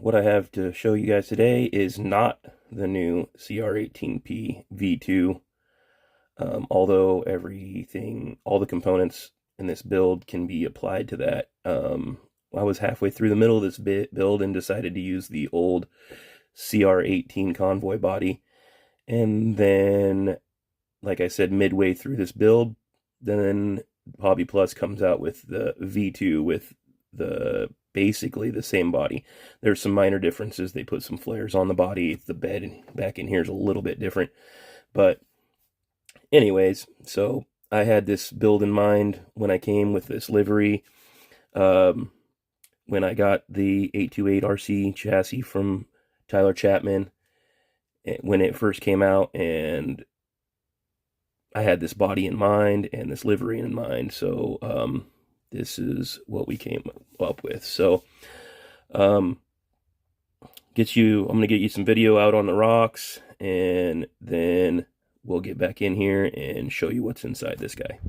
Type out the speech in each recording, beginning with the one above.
what I have to show you guys today is not the new CR18P V2, although all the components in this build can be applied to that. I was halfway through the middle of this build and decided to use the old CR18 Convoy body, and then, like I said, midway through this build, then Hobby Plus comes out with the V2 with basically the same body. There's some minor differences. They put some flares on the body. The bed back in here is a little bit different. But anyways, so I had this build in mind when I came with this livery. When I got the 828 RC chassis from Tyler Chapman, when it first came out, and I had this body in mind and this livery in mind. So this is what we came up with. So I'm gonna get you some video out on the rocks, and then we'll get back in here and show you what's inside this guy.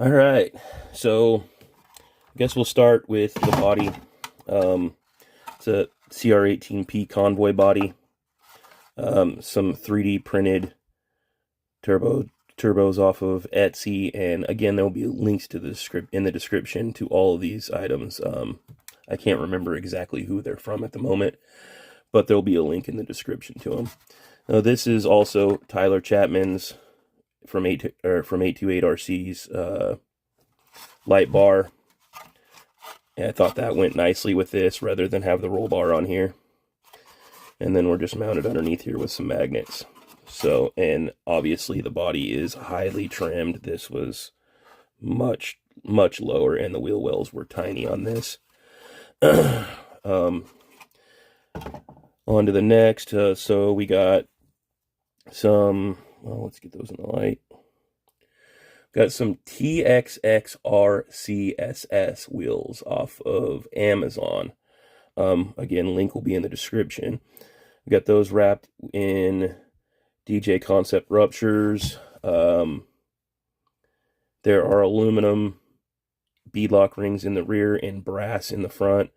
All right, so I guess we'll start with the body. It's a CR18P Convoy body. Some 3D printed turbos off of Etsy, and again, there will be links to the script in the description to all of these items. I can't remember exactly who they're from at the moment, but there'll be a link in the description to them. Now, this is also Tyler Chapman's from 828RC's light bar. And I thought that went nicely with this rather than have the roll bar on here. And then we're just mounted underneath here with some magnets. So, and obviously the body is highly trimmed. This was much lower, and the wheel wells were tiny on this. On to the next. So we got some, well, let's get those in the light. Got some TXXR-CSS wheels off of Amazon. Again, link will be in the description. We got those wrapped in DJ Concept ruptures. There are aluminum beadlock rings in the rear and brass in the front.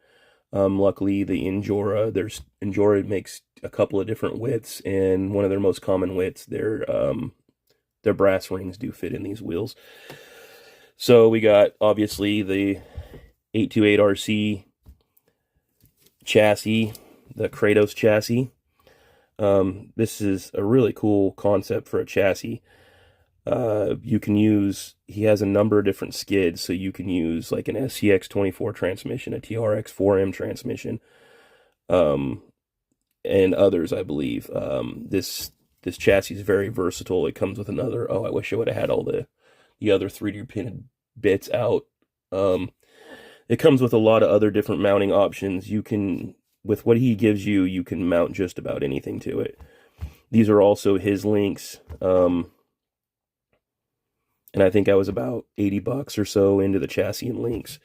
Luckily, the Injora makes a couple of different widths, and one of their most common widths, their brass rings do fit in these wheels. So we got, obviously, the 828RC chassis, the Kratos chassis. This is a really cool concept for a chassis. You can use, he has a number of different skids, so you can use like an SCX24 transmission, a TRX4M transmission, and others, I believe. This chassis is very versatile. It comes with another, oh, I wish I would have had all the other 3D printed bits out. It comes with a lot of other different mounting options. You can, with what he gives you, you can mount just about anything to it. These are also his links. And I think I was about $80 or so into the chassis and links.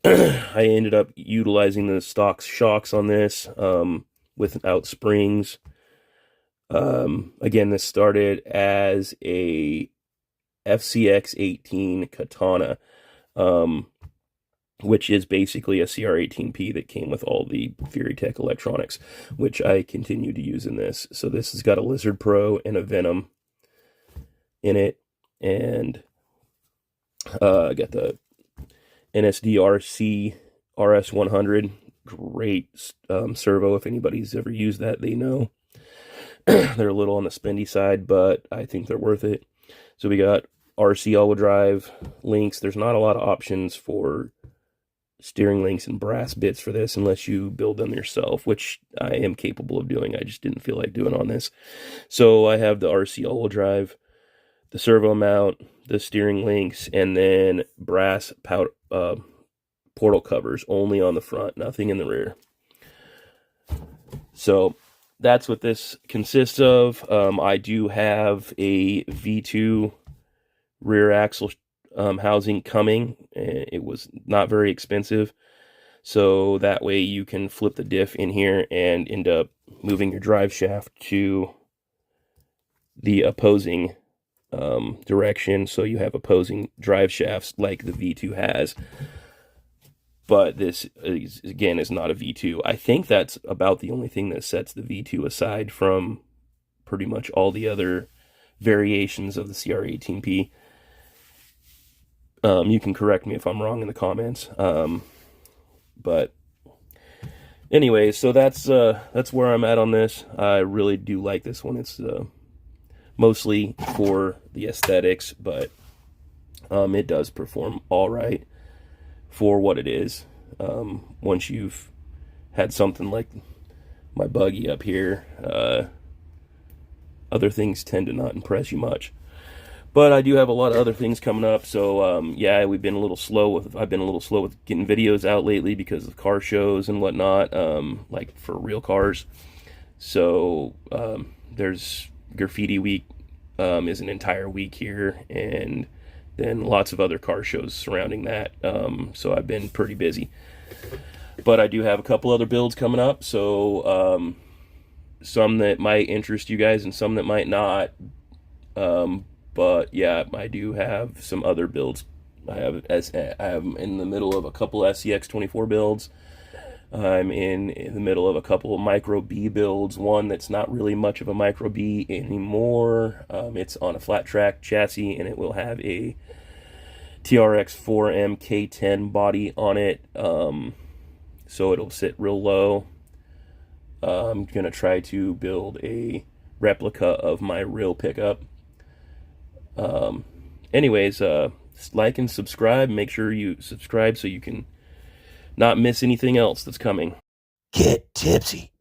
I ended up utilizing the stock shocks on this, without springs. Again, this started as a FCX18 katana, which is basically a CR18P that came with all the Furitek electronics, which I continue to use in this. So this has got a Lizard Pro and a Venom in it, and I got the NSDRC RS100, great servo. If anybody's ever used that, they know. They're a little on the spendy side, but I think they're worth it. So we got RC all-wheel drive links. There's not a lot of options for steering links and brass bits for this unless you build them yourself, which I am capable of doing. I just didn't feel like doing on this. So I have the RC all-wheel drive, the servo mount, the steering links, and then brass portal covers only on the front, nothing in the rear. So that's what this consists of. I do have a V2 rear axle housing coming. It was not very expensive, so that way you can flip the diff in here and end up moving your drive shaft to the opposing direction, so you have opposing drive shafts like the V2 has. But this is, again, is not a V2. I think that's about the only thing that sets the V2 aside from pretty much all the other variations of the CR18P. You can correct me if I'm wrong in the comments. But anyways, so that's where I'm at on this. I really do like this one. It's mostly for the aesthetics, but it does perform all right for what it is. Once you've had something like my buggy up here, other things tend to not impress you much. But I do have a lot of other things coming up, so yeah, I've been a little slow with getting videos out lately because of car shows and whatnot, like for real cars. So there's Graffiti Week is an entire week here, and then lots of other car shows surrounding that. So I've been pretty busy. But I do have a couple other builds coming up, so some that might interest you guys and some that might not. But yeah, I do have some other builds I'm in the middle of a couple SCX24 builds. I'm in the middle of a couple of micro B builds. One that's not really much of a micro B anymore. It's on a flat track chassis, and it will have a TRX4M K10 body on it. So it'll sit real low. I'm gonna try to build a replica of my real pickup. Anyways, like and subscribe. Make sure you subscribe so you can not miss anything else that's coming. Get tipsy.